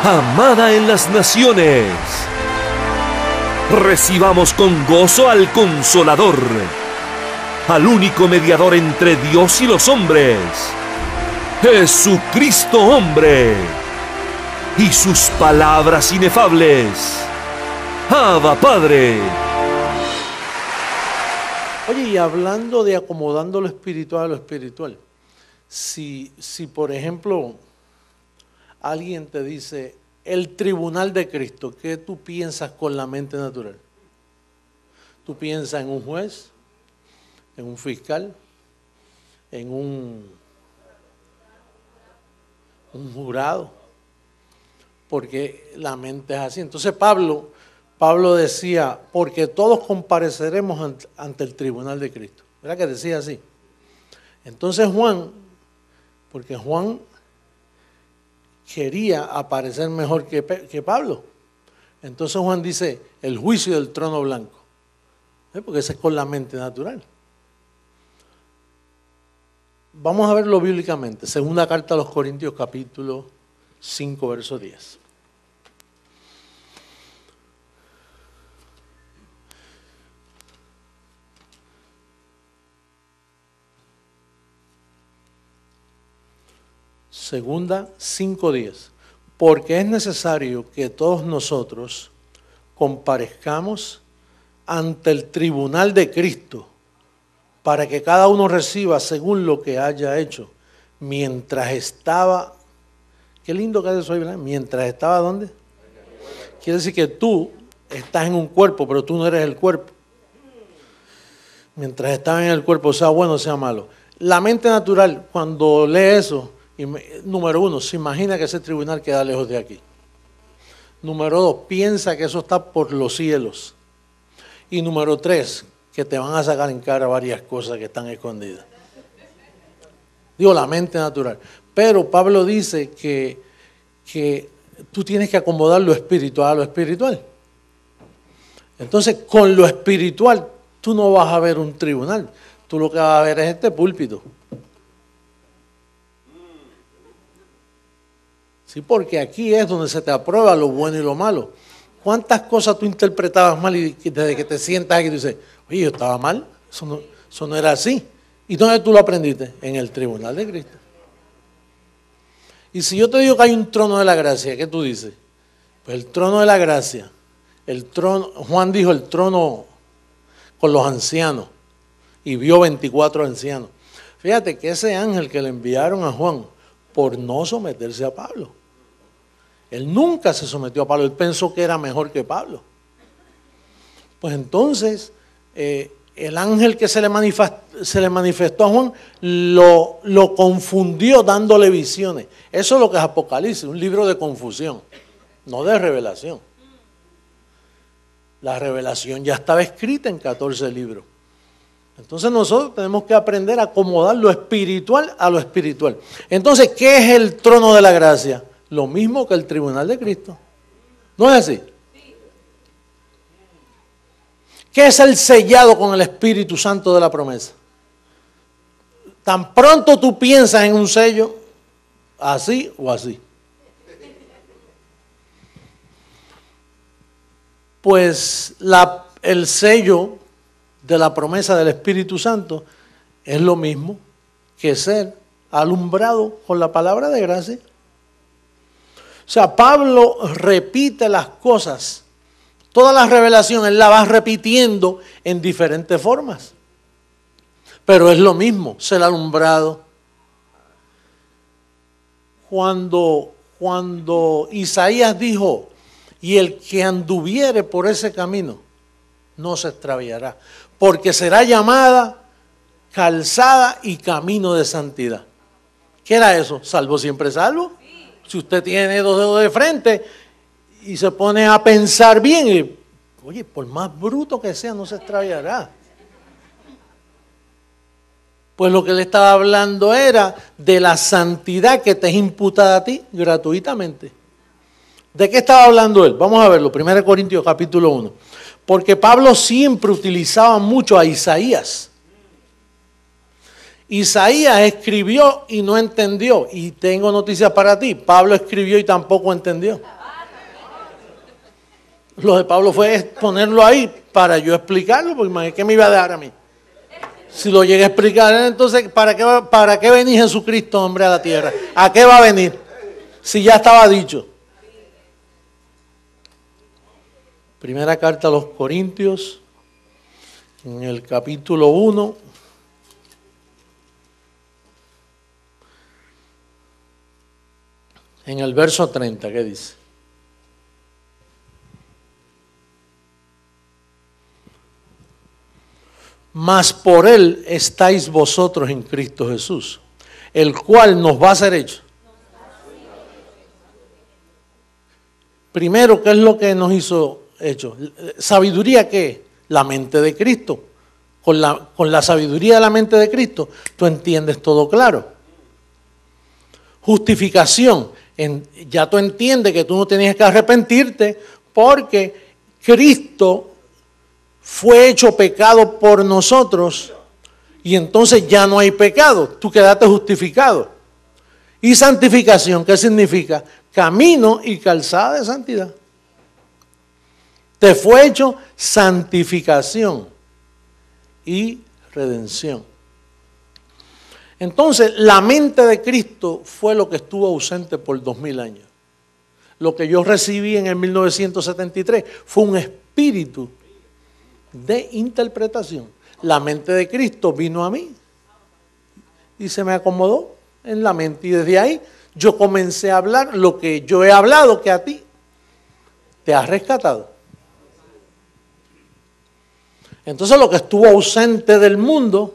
amada en las naciones. Recibamos con gozo al Consolador, al único mediador entre Dios y los hombres, Jesucristo hombre, y sus palabras inefables. Abba Padre. Oye, y hablando de acomodando lo espiritual a lo espiritual, si por ejemplo alguien te dice el tribunal de Cristo, ¿qué tú piensas con la mente natural? ¿Tú piensas en un juez, en un fiscal, en un jurado? Porque la mente es así. Entonces Pablo decía, porque todos compareceremos ante el tribunal de Cristo. ¿Verdad que decía así? Entonces Juan, porque Juan quería aparecer mejor que Pablo. Entonces Juan dice, el juicio del trono blanco. Porque ese es con la mente natural. Vamos a verlo bíblicamente. Segunda carta a los Corintios, capítulo 5, verso 10. Segunda 5:10. Porque es necesario que todos nosotros comparezcamos ante el tribunal de Cristo para que cada uno reciba según lo que haya hecho mientras estaba. Qué lindo que es eso, ¿verdad? Mientras estaba, ¿dónde? Quiere decir que tú estás en un cuerpo, pero tú no eres el cuerpo. Mientras estaba en el cuerpo, sea bueno o sea malo. La mente natural, cuando lee eso, número uno, se imagina que ese tribunal queda lejos de aquí. Número dos, piensa que eso está por los cielos. Y número tres, que te van a sacar en cara varias cosas que están escondidas. Digo, la mente natural. Pero Pablo dice que tú tienes que acomodar lo espiritual a lo espiritual. Entonces, con lo espiritual, tú no vas a ver un tribunal. Tú lo que vas a ver es este púlpito. Sí, porque aquí es donde se te aprueba lo bueno y lo malo. ¿Cuántas cosas tú interpretabas mal y desde que te sientas aquí tú dices, oye, yo estaba mal, eso no era así? ¿Y dónde tú lo aprendiste? En el tribunal de Cristo. Y si yo te digo que hay un trono de la gracia, ¿qué tú dices? Pues el trono de la gracia, el trono, Juan dijo el trono con los ancianos y vio 24 ancianos. Fíjate que ese ángel que le enviaron a Juan por no someterse a Pablo. Él nunca se sometió a Pablo, él pensó que era mejor que Pablo. Pues entonces, el ángel que se le manifestó a Juan lo confundió dándole visiones. Eso es lo que es Apocalipsis, un libro de confusión, no de revelación. La revelación ya estaba escrita en 14 libros. Entonces nosotros tenemos que aprender a acomodar lo espiritual a lo espiritual. Entonces, ¿qué es el trono de la gracia? Lo mismo que el tribunal de Cristo. ¿No es así? ¿Qué es el sellado con el Espíritu Santo de la promesa? Tan pronto tú piensas en un sello, así o así. Pues el sello de la promesa del Espíritu Santo es lo mismo que ser alumbrado con la palabra de gracia. O sea, Pablo repite las cosas, toda la revelación él la va repitiendo en diferentes formas. Pero es lo mismo, ser alumbrado. Cuando Isaías dijo, y el que anduviere por ese camino, no se extraviará, porque será llamada calzada y camino de santidad. ¿Qué era eso? ¿Salvo siempre salvo? Si usted tiene dos dedos de frente y se pone a pensar bien, oye, por más bruto que sea, no se extraviará. Pues lo que le estaba hablando era de la santidad que te es imputada a ti gratuitamente. ¿De qué estaba hablando él? Vamos a verlo, 1 Corintios capítulo 1. Porque Pablo siempre utilizaba mucho a Isaías. Isaías escribió y no entendió. Y tengo noticias para ti. Pablo escribió y tampoco entendió. Lo de Pablo fue ponerlo ahí para yo explicarlo, porque ¿qué me iba a dejar a mí? Si lo llegué a explicar, entonces ¿para qué venía Jesucristo, hombre, a la tierra? ¿A qué va a venir? Si ya estaba dicho. Primera carta a los Corintios, en el capítulo 1. En el verso 30, ¿qué dice? Mas por él estáis vosotros en Cristo Jesús, el cual nos va a ser hecho. Primero, ¿qué es lo que nos hizo hecho? ¿Sabiduría qué? La mente de Cristo. Con la sabiduría de la mente de Cristo, tú entiendes todo claro. Justificación. Ya tú entiendes que tú no tenías que arrepentirte porque Cristo fue hecho pecado por nosotros y entonces ya no hay pecado, tú quedaste justificado. Y santificación, ¿qué significa? Camino y calzada de santidad. Te fue hecho santificación y redención. Entonces, la mente de Cristo fue lo que estuvo ausente por 2000 años. Lo que yo recibí en el 1973 fue un espíritu de interpretación. La mente de Cristo vino a mí y se me acomodó en la mente. Y desde ahí yo comencé a hablar lo que yo he hablado, que a ti te has rescatado. Entonces lo que estuvo ausente del mundo,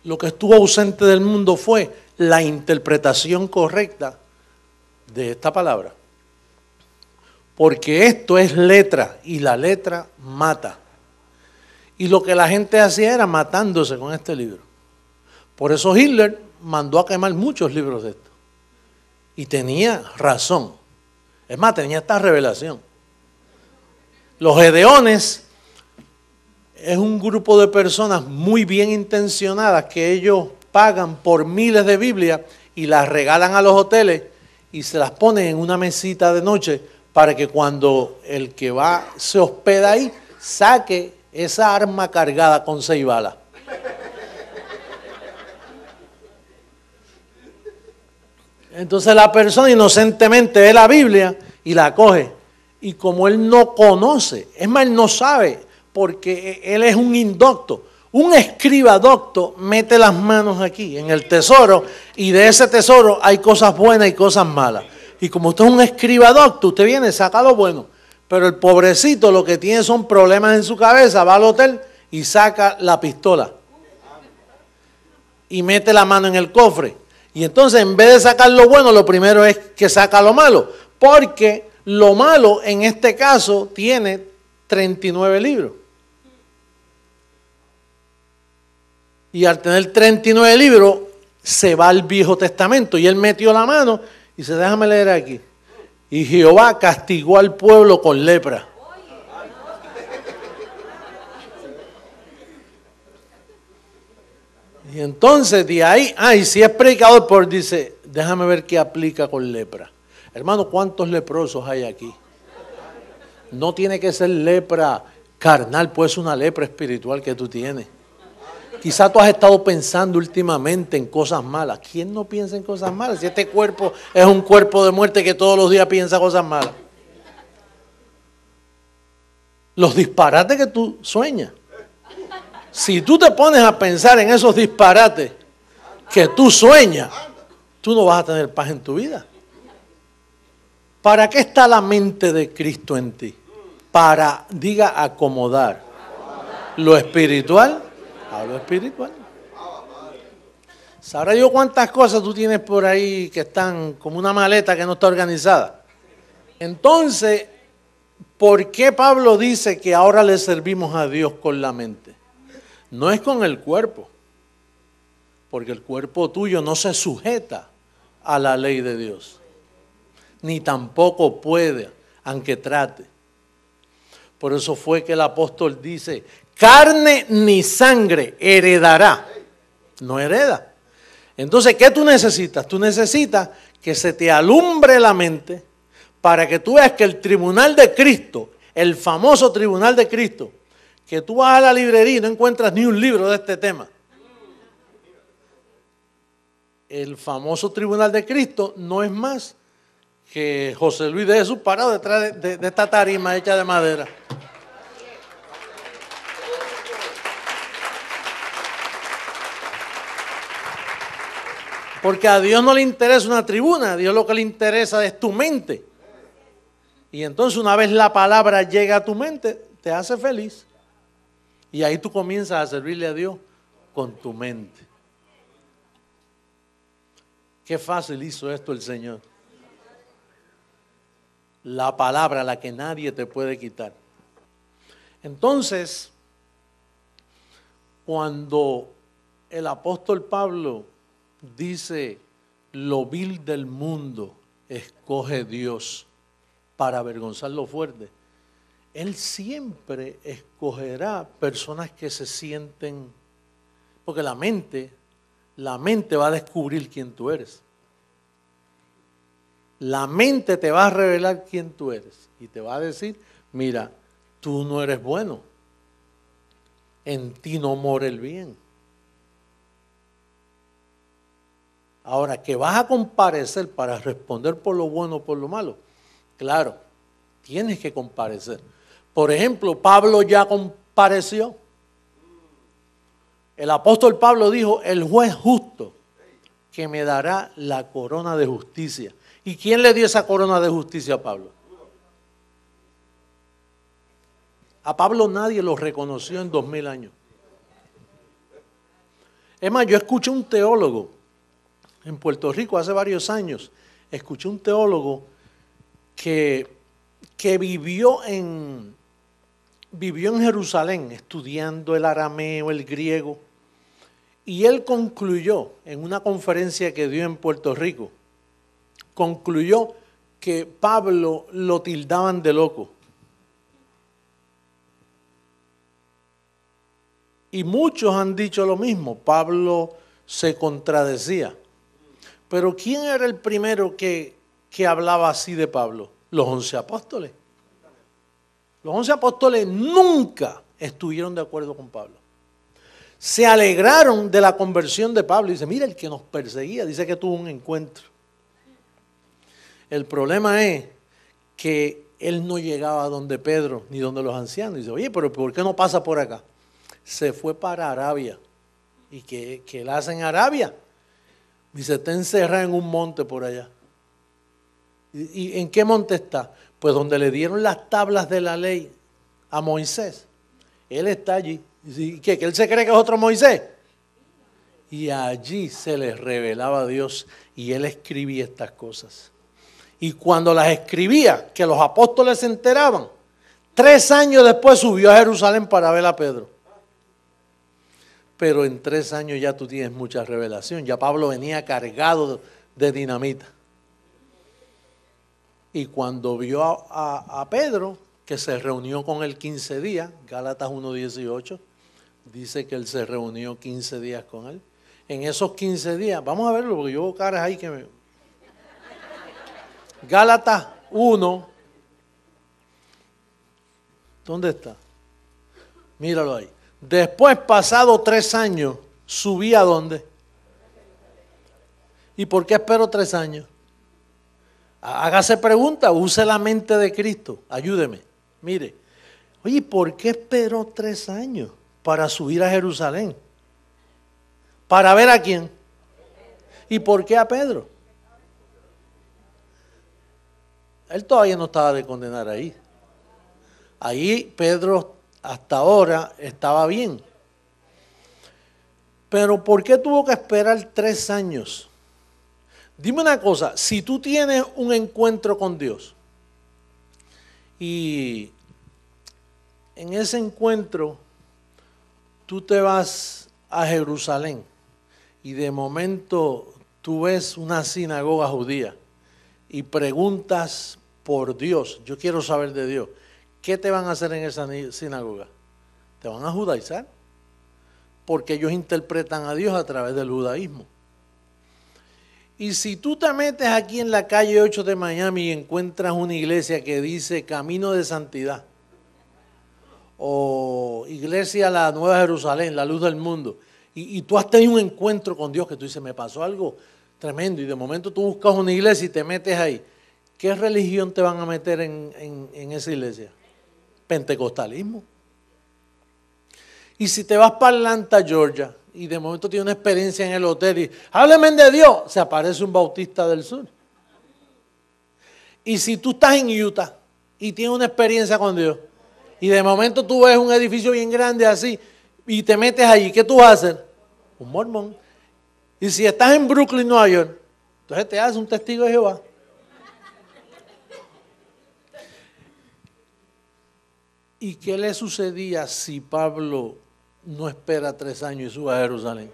lo que estuvo ausente del mundo fue la interpretación correcta de esta palabra. Porque esto es letra y la letra mata. Y lo que la gente hacía era matándose con este libro. Por eso Hitler mandó a quemar muchos libros de esto. Y tenía razón. Es más, tenía esta revelación. Los Gedeones es un grupo de personas muy bien intencionadas que ellos pagan por miles de Biblias y las regalan a los hoteles y se las ponen en una mesita de noche para que cuando el que va se hospeda ahí saque esa arma cargada con 6 balas. Entonces la persona inocentemente ve la Biblia y la coge. Y como él no conoce, es más, él no sabe, porque él es un indocto. Un escriba docto mete las manos aquí en el tesoro y de ese tesoro hay cosas buenas y cosas malas. Y como usted es un escriba docto, usted viene, saca lo bueno. Pero el pobrecito lo que tiene son problemas en su cabeza, va al hotel y saca la pistola. Y mete la mano en el cofre. Y entonces en vez de sacar lo bueno, lo primero es que saca lo malo. Porque lo malo en este caso tiene 39 libros. Y al tener 39 libros, se va al Viejo Testamento. Y él metió la mano y dice, déjame leer aquí. Y Jehová castigó al pueblo con lepra. Y entonces de ahí, y si es predicador, pues dice, déjame ver qué aplica con lepra. Hermano, ¿cuántos leprosos hay aquí? No tiene que ser lepra carnal, puede ser una lepra espiritual que tú tienes. Quizá tú has estado pensando últimamente en cosas malas. ¿Quién no piensa en cosas malas? Si este cuerpo es un cuerpo de muerte que todos los días piensa cosas malas. Los disparates que tú sueñas. Si tú te pones a pensar en esos disparates que tú sueñas, tú no vas a tener paz en tu vida. ¿Para qué está la mente de Cristo en ti? Para, acomodar lo espiritual a lo espiritual. ¿Sabrá yo cuántas cosas tú tienes por ahí que están como una maleta que no está organizada? Entonces, ¿por qué Pablo dice que ahora le servimos a Dios con la mente? No es con el cuerpo, porque el cuerpo tuyo no se sujeta a la ley de Dios, ni tampoco puede, aunque trate. Por eso fue que el apóstol dice, carne ni sangre heredará. No hereda. Entonces, ¿qué tú necesitas? Tú necesitas que se te alumbre la mente para que tú veas que el tribunal de Cristo, el famoso tribunal de Cristo, que tú vas a la librería y no encuentras ni un libro de este tema. El famoso tribunal de Cristo no es más que José Luis de Jesús parado detrás de esta tarima hecha de madera. Porque a Dios no le interesa una tribuna, a Dios lo que le interesa es tu mente. Y entonces una vez la palabra llega a tu mente, te hace feliz. Y ahí tú comienzas a servirle a Dios con tu mente. Qué fácil hizo esto el Señor. La palabra, la que nadie te puede quitar. Entonces, cuando el apóstol Pablo dice, lo vil del mundo escoge Dios para avergonzar lo fuerte, Él siempre escogerá personas que se sienten, porque la mente va a descubrir quién tú eres. La mente te va a revelar quién tú eres y te va a decir, mira, tú no eres bueno, en ti no mora el bien. Ahora, que vas a comparecer para responder por lo bueno o por lo malo, claro, tienes que comparecer. Por ejemplo, Pablo ya compareció. El apóstol Pablo dijo, el juez justo que me dará la corona de justicia. ¿Y quién le dio esa corona de justicia a Pablo? A Pablo nadie lo reconoció en 2000 años. Es más, yo escuché un teólogo en Puerto Rico hace varios años. Escuché un teólogo que vivió en Jerusalén estudiando el arameo, el griego. Y él concluyó en una conferencia que dio en Puerto Rico, concluyó que Pablo lo tildaban de loco. Y muchos han dicho lo mismo, Pablo se contradecía. Pero ¿quién era el primero que hablaba así de Pablo? Los 11 apóstoles. Los 11 apóstoles nunca estuvieron de acuerdo con Pablo. Se alegraron de la conversión de Pablo. Dice, mira, el que nos perseguía, dice que tuvo un encuentro. El problema es que él no llegaba donde Pedro ni donde los ancianos. Dice, oye, pero ¿por qué no pasa por acá? Se fue para Arabia. ¿Y qué él hace en Arabia? Dice, está encerrado en un monte por allá. ¿Y en qué monte está? Pues donde le dieron las tablas de la ley a Moisés. Él está allí. ¿Y qué? ¿Que él se cree que es otro Moisés? Y allí se les revelaba a Dios y él escribía estas cosas. Y cuando las escribía, que los apóstoles se enteraban, 3 años después subió a Jerusalén para ver a Pedro. Pero en 3 años ya tú tienes mucha revelación. Ya Pablo venía cargado de dinamita. Y cuando vio a Pedro, que se reunió con él 15 días, Gálatas 1:18, dice que él se reunió 15 días con él. En esos 15 días, vamos a verlo porque yo veo caras ahí que me... Gálatas 1, ¿dónde está? Míralo ahí. Después, pasado 3 años, subí a dónde. ¿Y por qué espero 3 años? Hágase pregunta, use la mente de Cristo, ayúdeme. Mire, oye, ¿por qué esperó 3 años para subir a Jerusalén? ¿Para ver a quién? ¿Y por qué a Pedro? Él todavía no estaba de condenar ahí. Ahí Pedro hasta ahora estaba bien. Pero ¿por qué tuvo que esperar 3 años? Dime una cosa, si tú tienes un encuentro con Dios y en ese encuentro tú te vas a Jerusalén y de momento tú ves una sinagoga judía y preguntas por Dios, yo quiero saber de Dios, ¿qué te van a hacer en esa sinagoga? Te van a judaizar, porque ellos interpretan a Dios a través del judaísmo. Y si tú te metes aquí en la calle 8 de Miami y encuentras una iglesia que dice Camino de Santidad, o Iglesia la Nueva Jerusalén, la luz del mundo, y tú has tenido un encuentro con Dios que tú dices, me pasó algo tremendo, y de momento tú buscas una iglesia y te metes ahí, ¿qué religión te van a meter en esa iglesia? Pentecostalismo. Y si te vas para Atlanta, Georgia, y de momento tienes una experiencia en el hotel y háblame de Dios, se aparece un bautista del sur. Y si tú estás en Utah y tienes una experiencia con Dios, y de momento tú ves un edificio bien grande así, y te metes allí, ¿qué tú vas a hacer? Un mormón. Y si estás en Brooklyn, Nueva York, entonces te haces un testigo de Jehová. ¿Y qué le sucedía si Pablo no espera 3 años y sube a Jerusalén?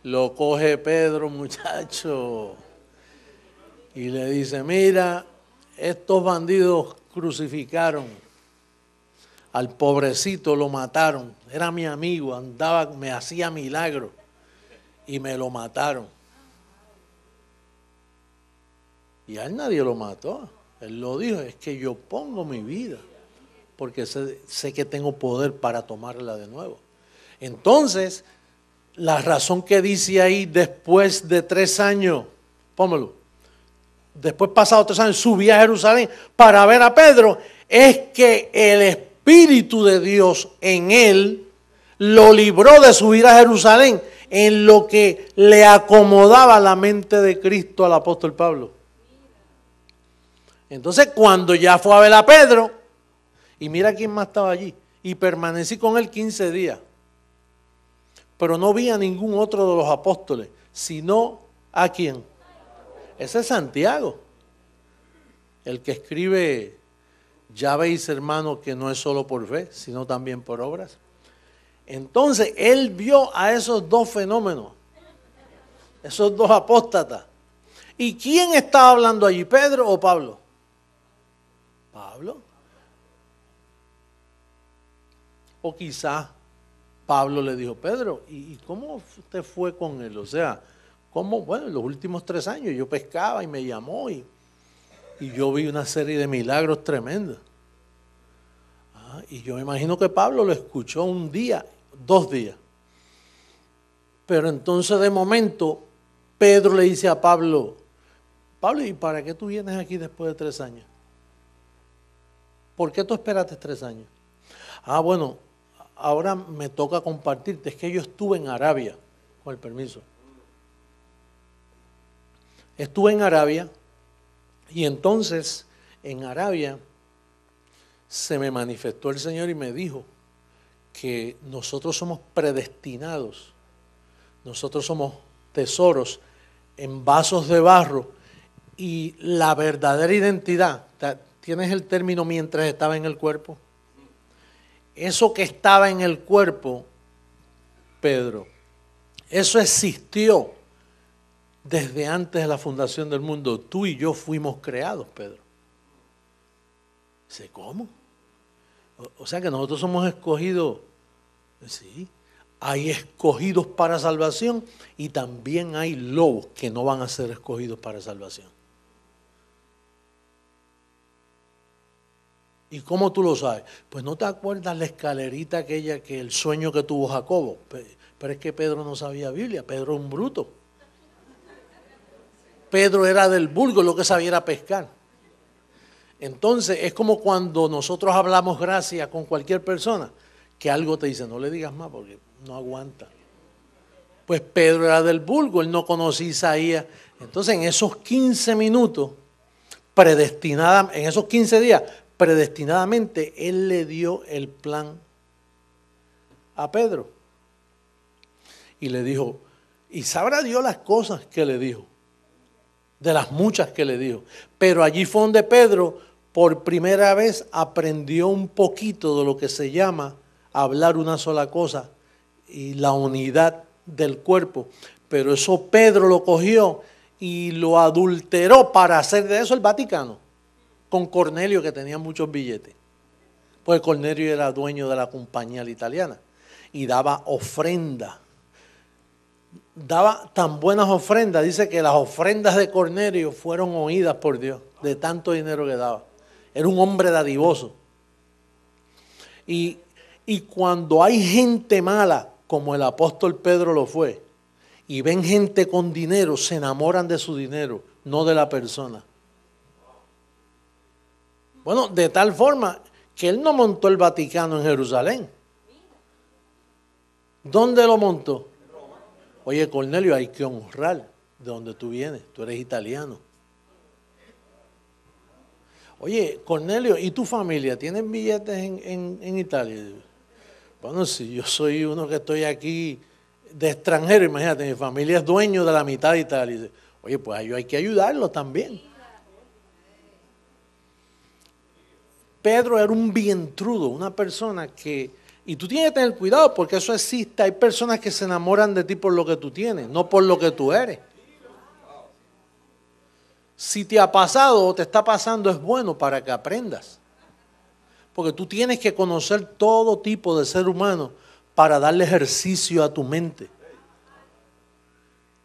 Lo coge Pedro, muchacho, y le dice, mira, estos bandidos crucificaron al pobrecito, lo mataron, era mi amigo, andaba, me hacía milagros y me lo mataron. Y a él nadie lo mató. Él lo dijo, es que yo pongo mi vida, porque sé que tengo poder para tomarla de nuevo. Entonces, la razón que dice ahí, después de 3 años, póngalo, después pasados 3 años, subí a Jerusalén para ver a Pedro, es que el Espíritu de Dios en él lo libró de subir a Jerusalén en lo que le acomodaba la mente de Cristo al apóstol Pablo. Entonces, cuando ya fue a ver a Pedro, y mira quién más estaba allí, y permanecí con él 15 días, pero no vi a ningún otro de los apóstoles, sino a quién. Ese es Santiago, el que escribe, ya veis hermano que no es solo por fe, sino también por obras. Entonces, él vio a esos 2 fenómenos, esos 2 apóstatas. ¿Y quién estaba hablando allí, Pedro o Pablo? Pablo. O quizás Pablo le dijo, Pedro, ¿y cómo usted fue con él? O sea, ¿cómo? Bueno, en los últimos 3 años yo pescaba y me llamó y yo vi una serie de milagros tremendos. Y yo me imagino que Pablo lo escuchó 1 día, 2 días. Pero entonces de momento Pedro le dice a Pablo, Pablo, ¿y para qué tú vienes aquí después de 3 años? ¿Por qué tú esperaste 3 años? Bueno, ahora me toca compartirte, es que yo estuve en Arabia, con el permiso. Estuve en Arabia y entonces en Arabia se me manifestó el Señor y me dijo que nosotros somos predestinados, nosotros somos tesoros en vasos de barro y la verdadera identidad, ¿tienes el término mientras estaba en el cuerpo? Eso que estaba en el cuerpo, Pedro, eso existió desde antes de la fundación del mundo. Tú y yo fuimos creados, Pedro. Dice, ¿cómo? O sea que nosotros somos escogidos. Sí, hay escogidos para salvación y también hay lobos que no van a ser escogidos para salvación. ¿Y cómo tú lo sabes? Pues no te acuerdas la escalerita aquella, que el sueño que tuvo Jacobo. Pero es que Pedro no sabía Biblia, Pedro era un bruto. Pedro era del vulgo, lo que sabía era pescar. Entonces es como cuando nosotros hablamos gracia con cualquier persona, que algo te dice, no le digas más porque no aguanta. Pues Pedro era del vulgo, él no conocía a Isaías. Entonces en esos 15 minutos, en esos 15 días, predestinadamente, él le dio el plan a Pedro. Y le dijo, y sabrá Dios las cosas que le dijo, de las muchas que le dijo. Pero allí fue donde Pedro, por primera vez, aprendió un poquito de lo que se llama hablar una sola cosa y la unidad del cuerpo. Pero eso Pedro lo cogió y lo adulteró para hacer de eso el Vaticano. con Cornelio, que tenía muchos billetes. Pues Cornelio era dueño de la compañía italiana y daba ofrenda. Daba tan buenas ofrendas, dice que las ofrendas de Cornelio fueron oídas por Dios, de tanto dinero que daba. Era un hombre dadivoso. Y cuando hay gente mala, como el apóstol Pedro lo fue, y ven gente con dinero, se enamoran de su dinero, no de la persona. Bueno, de tal forma que él no montó el Vaticano en Jerusalén. ¿Dónde lo montó? Oye, Cornelio, hay que honrar de donde tú vienes, tú eres italiano. Oye, Cornelio, ¿y tu familia? ¿Tienen billetes en Italia? Bueno, si yo soy uno que estoy aquí de extranjero, imagínate, mi familia es dueño de la mitad de Italia. Oye, pues a ellos hay que ayudarlos también. Pedro era un vientrudo, una persona que... Y tú tienes que tener cuidado porque eso existe. Hay personas que se enamoran de ti por lo que tú tienes, no por lo que tú eres. Si te ha pasado o te está pasando, es bueno para que aprendas. Porque tú tienes que conocer todo tipo de ser humano para darle ejercicio a tu mente.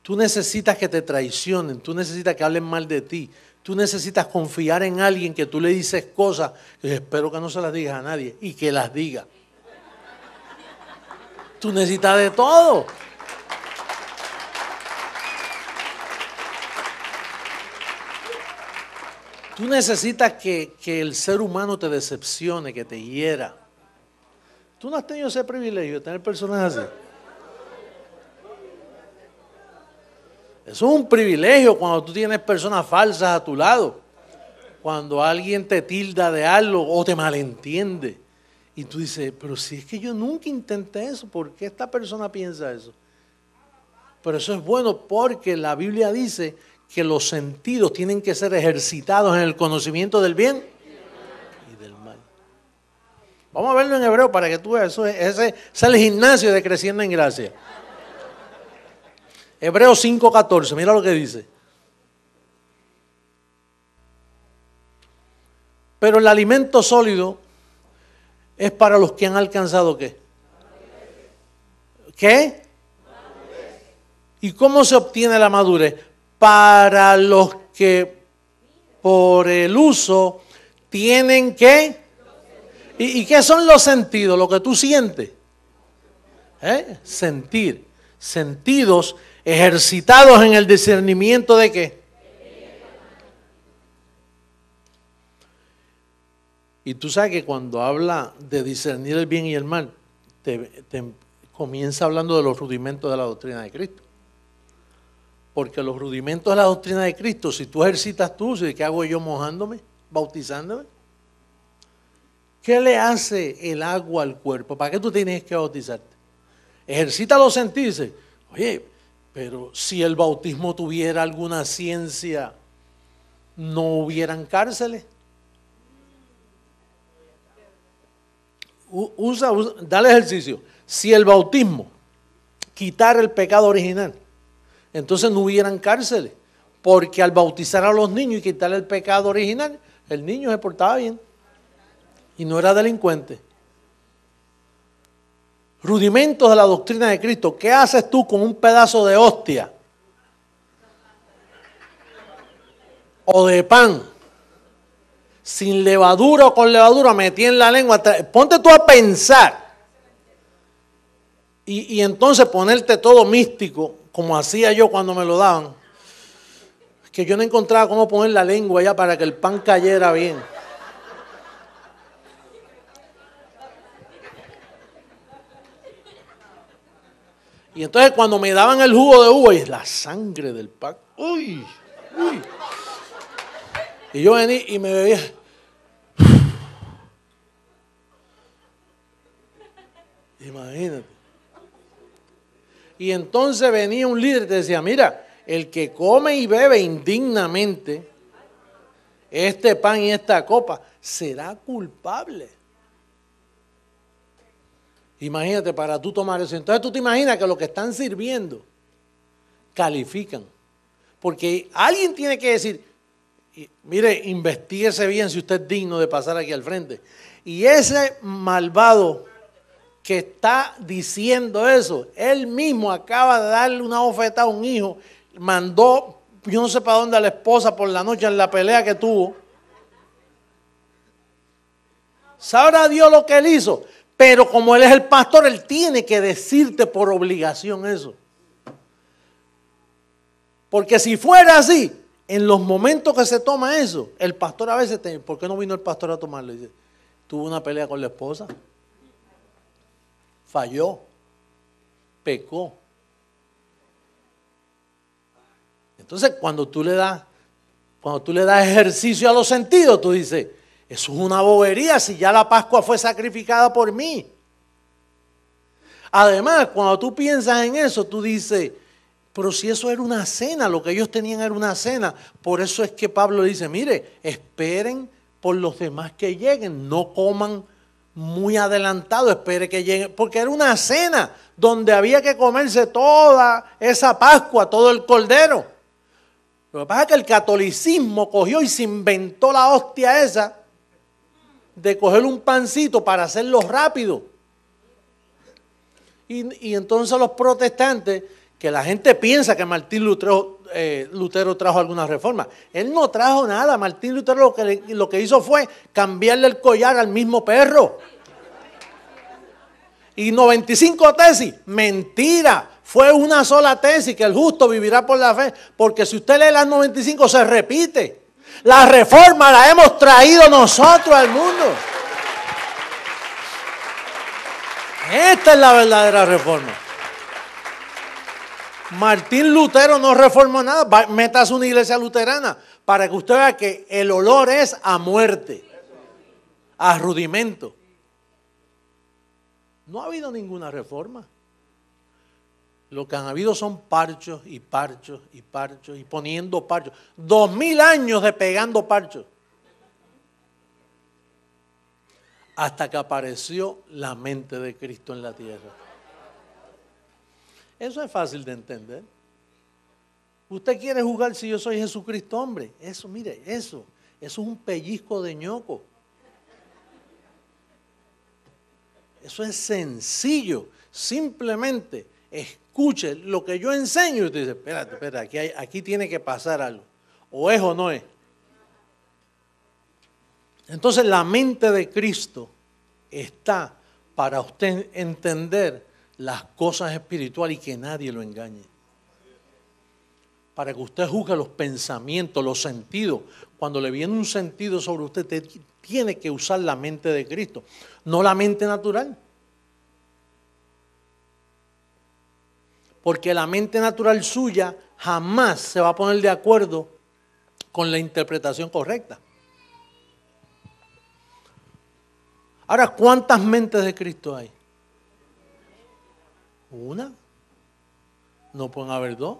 Tú necesitas que te traicionen, tú necesitas que hablen mal de ti. Tú necesitas confiar en alguien que tú le dices cosas que espero que no se las digas a nadie y que las diga. Tú necesitas de todo. Tú necesitas que el ser humano te decepcione, que te hiera. Tú no has tenido ese privilegio de tener personas así. Eso es un privilegio cuando tú tienes personas falsas a tu lado. Cuando alguien te tilda de algo o te malentiende. Y tú dices, pero si es que yo nunca intenté eso, ¿por qué esta persona piensa eso? Pero eso es bueno porque la Biblia dice que los sentidos tienen que ser ejercitados en el conocimiento del bien y del mal. Vamos a verlo en hebreo para que tú veas. Ese es el gimnasio de Creciendo en Gracia. Hebreos 5:14, mira lo que dice. Pero el alimento sólido es para los que han alcanzado ¿qué? ¿Qué? ¿Y cómo se obtiene la madurez? Para los que por el uso tienen ¿qué? ¿Y qué son los sentidos? Lo que tú sientes. Sentir. Sentidos ejercitados en el discernimiento de ¿qué? Y tú sabes que cuando habla de discernir el bien y el mal, te comienza hablando de los rudimentos de la doctrina de Cristo. Porque los rudimentos de la doctrina de Cristo, si tú ejercitas tú, ¿qué hago yo mojándome, bautizándome? ¿Qué le hace el agua al cuerpo? ¿Para qué tú tienes que bautizarte? Ejercita los sentidos. Oye, pero si el bautismo tuviera alguna ciencia, no hubieran cárceles. Dale ejercicio. Si el bautismo quitara el pecado original, entonces no hubieran cárceles. Porque al bautizar a los niños y quitarle el pecado original, el niño se portaba bien y no era delincuente. Rudimentos de la doctrina de Cristo. ¿Qué haces tú con un pedazo de hostia? O de pan. Sin levadura o con levadura, metí en la lengua. Ponte tú a pensar. Y entonces ponerte todo místico, como hacía yo cuando me lo daban. Que yo no encontraba cómo poner la lengua allá para que el pan cayera bien. Y entonces cuando me daban el jugo de uva y la sangre del pan, uy. Y yo venía y me bebía. Imagínate. Y entonces venía un líder y te decía, mira, el que come y bebe indignamente este pan y esta copa será culpable. Imagínate, para tú tomar eso. Entonces tú te imaginas que los que están sirviendo califican. Porque alguien tiene que decir, Y mire, investíguese bien si usted es digno de pasar aquí al frente. Y ese malvado que está diciendo eso, él mismo acaba de darle una bofetada a un hijo, mandó, yo no sé para dónde, a la esposa por la noche en la pelea que tuvo. Sabrá Dios lo que él hizo, pero como él es el pastor, él tiene que decirte por obligación eso. Porque si fuera así, en los momentos que se toma eso, el pastor a veces, ¿por qué no vino el pastor a tomarlo? Dice, tuvo una pelea con la esposa, falló, pecó. Entonces, cuando tú le das ejercicio a los sentidos, tú dices, eso es una bobería si ya la Pascua fue sacrificada por mí. Además, cuando tú piensas en eso, tú dices, pero si eso era una cena, lo que ellos tenían era una cena. Por eso es que Pablo dice, mire, esperen por los demás que lleguen, no coman muy adelantado, espere que lleguen, porque era una cena donde había que comerse toda esa Pascua, todo el cordero. Lo que pasa es que el catolicismo cogió y se inventó la hostia esa de coger un pancito para hacerlo rápido. Y entonces los protestantes, que la gente piensa que Martín Lutero trajo alguna reforma. Él no trajo nada. Martín Lutero lo que hizo fue cambiarle el collar al mismo perro. Y 95 tesis, mentira. Fue una sola tesis, que el justo vivirá por la fe. Porque si usted lee las 95 se repite. La reforma la hemos traído nosotros al mundo. Esta es la verdadera reforma. Martín Lutero no reformó nada. Métase a una iglesia luterana para que usted vea que el olor es a muerte, a rudimento. No ha habido ninguna reforma. Lo que han habido son parchos y parchos y parchos y poniendo parchos. 2000 años de pegando parchos. Hasta que apareció la mente de Cristo en la tierra. Eso es fácil de entender. Usted quiere jugar si yo soy Jesucristo, hombre. Eso, mire, eso es un pellizco de ñoco. Eso es sencillo. Simplemente escuche lo que yo enseño y usted dice, espérate, aquí tiene que pasar algo. O es o no es. Entonces la mente de Cristo está para usted entender las cosas espirituales y que nadie lo engañe. Para que usted juzgue los pensamientos, los sentidos. Cuando le viene un sentido sobre usted tiene que usar la mente de Cristo, no la mente natural. Porque la mente natural suya jamás se va a poner de acuerdo con la interpretación correcta. Ahora, ¿cuántas mentes de Cristo hay? Una. No pueden haber dos.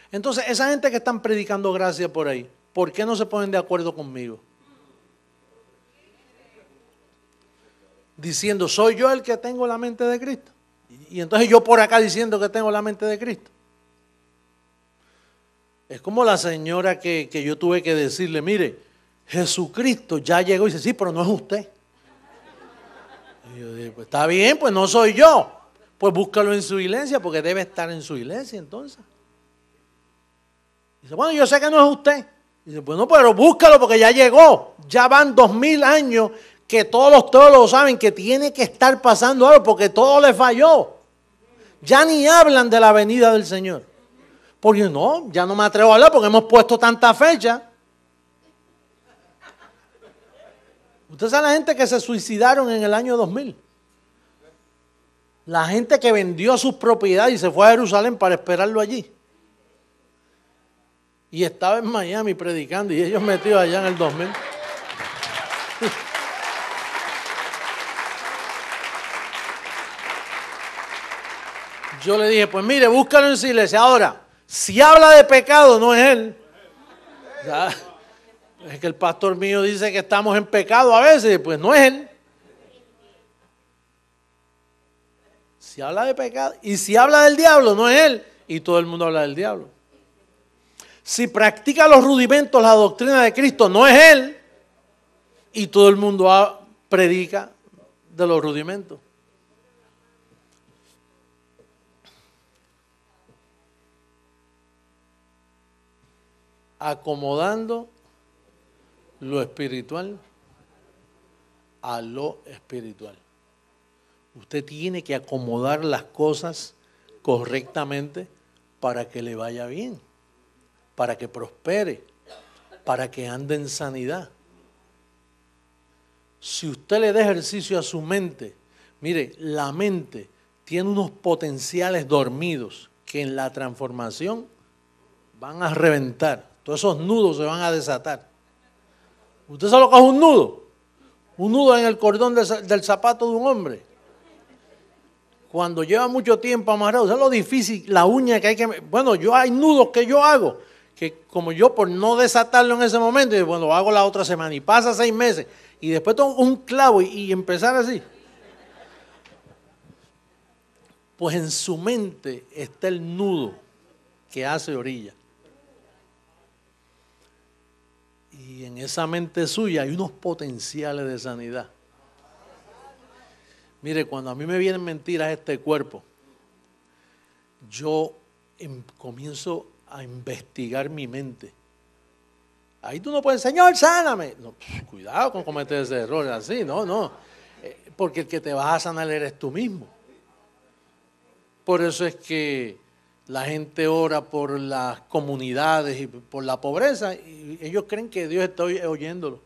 Entonces, esa gente que están predicando gracia por ahí, ¿por qué no se ponen de acuerdo conmigo? Diciendo, soy yo el que tengo la mente de Cristo. Y entonces yo por acá diciendo que tengo la mente de Cristo. Es como la señora que yo tuve que decirle, mire, Jesucristo ya llegó y dice, sí, pero no es usted. Y yo dije, pues está bien, pues no soy yo. Pues búscalo en su iglesia, porque debe estar en su iglesia entonces. Dice, bueno, yo sé que no es usted. Dice, bueno, pero búscalo porque ya llegó. Ya van 2000 años que todos los teólogos saben que tiene que estar pasando algo porque todo le falló. Ya ni hablan de la venida del Señor. Porque no, ya no me atrevo a hablar porque hemos puesto tanta fecha. Usted sabe la gente que se suicidaron en el año 2000. La gente que vendió sus propiedades y se fue a Jerusalén para esperarlo allí. Y estaba en Miami predicando y ellos metidos allá en el 2000. Yo le dije, pues mire, búscalo en su iglesia. Ahora, si habla de pecado, no es él. O sea, es que el pastor mío dice que estamos en pecado a veces, pues no es él. Si habla de pecado, y si habla del diablo, no es él. Y todo el mundo habla del diablo. Si practica los rudimentos, la doctrina de Cristo, no es Él. Y todo el mundo predica de los rudimentos. Acomodando lo espiritual a lo espiritual. Usted tiene que acomodar las cosas correctamente para que le vaya bien, para que prospere, para que ande en sanidad. Si usted le da ejercicio a su mente, mire, la mente tiene unos potenciales dormidos que en la transformación van a reventar. Todos esos nudos se van a desatar. ¿Usted sabe lo que es un nudo? Un nudo en el cordón del zapato de un hombre. Cuando lleva mucho tiempo amarrado, ¿sabes lo difícil? La uña que hay que... Bueno, hay nudos que yo hago, que como yo por no desatarlo en ese momento, bueno, lo hago la otra semana y pasa 6 meses y después tengo un clavo y empezar así. Pues en su mente está el nudo que hace orilla. Y en esa mente suya hay unos potenciales de sanidad. Mire, cuando a mí me vienen mentiras este cuerpo, yo comienzo a investigar mi mente. Ahí tú no puedes, Señor, sáname. No, cuidado con cometer ese error así, no. Porque el que te vas a sanar eres tú mismo. Por eso es que la gente ora por las comunidades y por la pobreza y ellos creen que Dios está oyéndolo.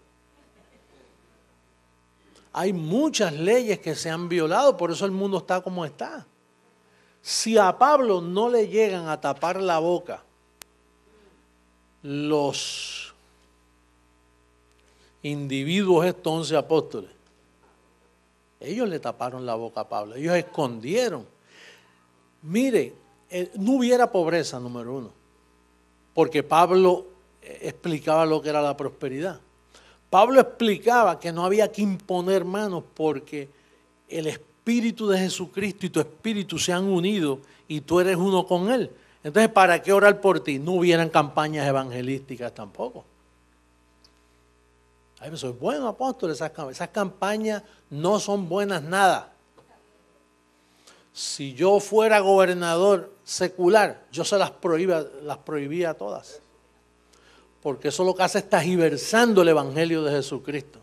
Hay muchas leyes que se han violado, por eso el mundo está como está. Si a Pablo no le llegan a tapar la boca los individuos, estos 11 apóstoles, ellos le taparon la boca a Pablo, ellos escondieron. Mire, no hubiera pobreza, número uno, porque Pablo explicaba lo que era la prosperidad. Pablo explicaba que no había que imponer manos porque el Espíritu de Jesucristo y tu Espíritu se han unido y tú eres uno con Él. Entonces, ¿para qué orar por ti? No hubieran campañas evangelísticas tampoco. Ay, eso es bueno, apóstol, esas campañas no son buenas nada. Si yo fuera gobernador secular, yo se las prohibía a todas. Porque eso lo que hace es tergiversando el Evangelio de Jesucristo.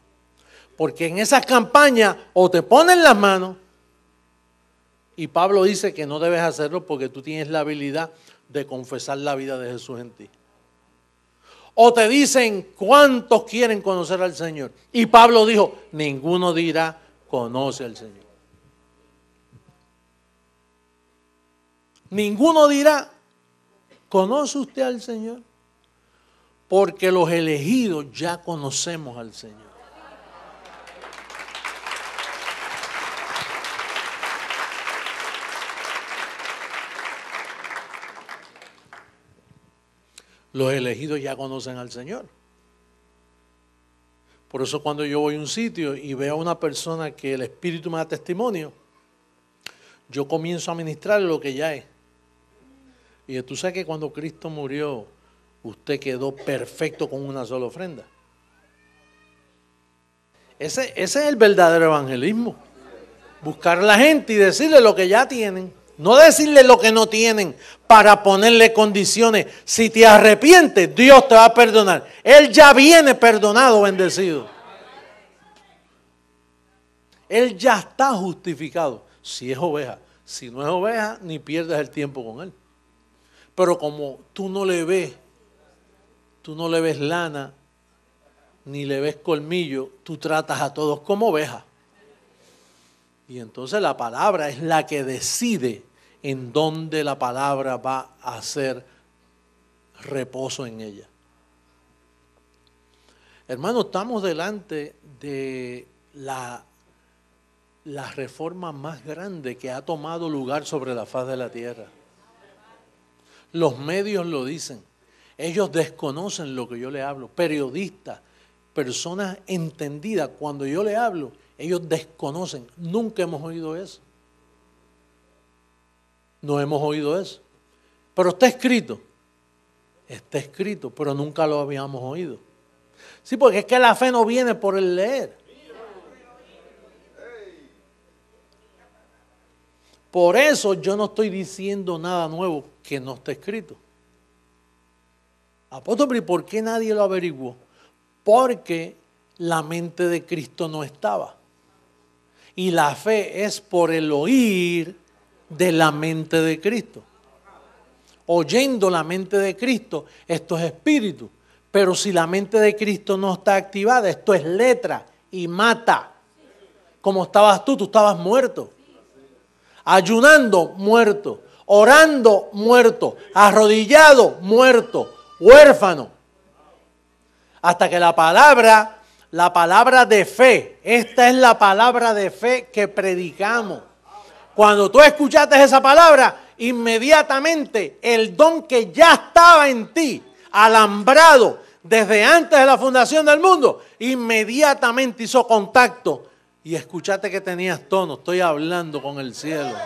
Porque en esas campañas o te ponen las manos, y Pablo dice que no debes hacerlo porque tú tienes la habilidad de confesar la vida de Jesús en ti. O te dicen cuántos quieren conocer al Señor. Y Pablo dijo, ninguno dirá conoce al Señor. Ninguno dirá, ¿conoce usted al Señor? Porque los elegidos ya conocemos al Señor. Los elegidos ya conocen al Señor. Por eso cuando yo voy a un sitio y veo a una persona que el Espíritu me da testimonio, yo comienzo a ministrarle lo que ya es. Y tú sabes que cuando Cristo murió, usted quedó perfecto con una sola ofrenda. Ese es el verdadero evangelismo. Buscar a la gente y decirle lo que ya tienen. No decirle lo que no tienen para ponerle condiciones. Si te arrepientes, Dios te va a perdonar. Él ya viene perdonado, bendecido. Él ya está justificado. Si es oveja. Si no es oveja, ni pierdas el tiempo con él. Pero como tú no le ves lana, ni le ves colmillo, tú tratas a todos como ovejas. Y entonces la palabra es la que decide en dónde la palabra va a hacer reposo en ella. Hermanos, estamos delante de la reforma más grande que ha tomado lugar sobre la faz de la tierra. Los medios lo dicen. Ellos desconocen lo que yo le hablo. Periodistas, personas entendidas, cuando yo le hablo, ellos desconocen. Nunca hemos oído eso. No hemos oído eso. Pero está escrito Está escrito, pero nunca lo habíamos oído. Sí, porque es que la fe no viene por el leer. Por eso yo no estoy diciendo nada nuevo que no está escrito. Apóstol, ¿y por qué nadie lo averiguó? Porque la mente de Cristo no estaba. Y la fe es por el oír de la mente de Cristo. Oyendo la mente de Cristo, esto es espíritu. Pero si la mente de Cristo no está activada, esto es letra y mata. Como estabas tú estabas muerto. Ayunando, muerto. Orando, muerto. Arrodillado, muerto. Huérfano. Hasta que la palabra de fe, esta es la palabra de fe que predicamos. Cuando tú escuchaste esa palabra, inmediatamente el don que ya estaba en ti, alambrado desde antes de la fundación del mundo, inmediatamente hizo contacto y escuchaste que tenías tono. Estoy hablando con el cielo.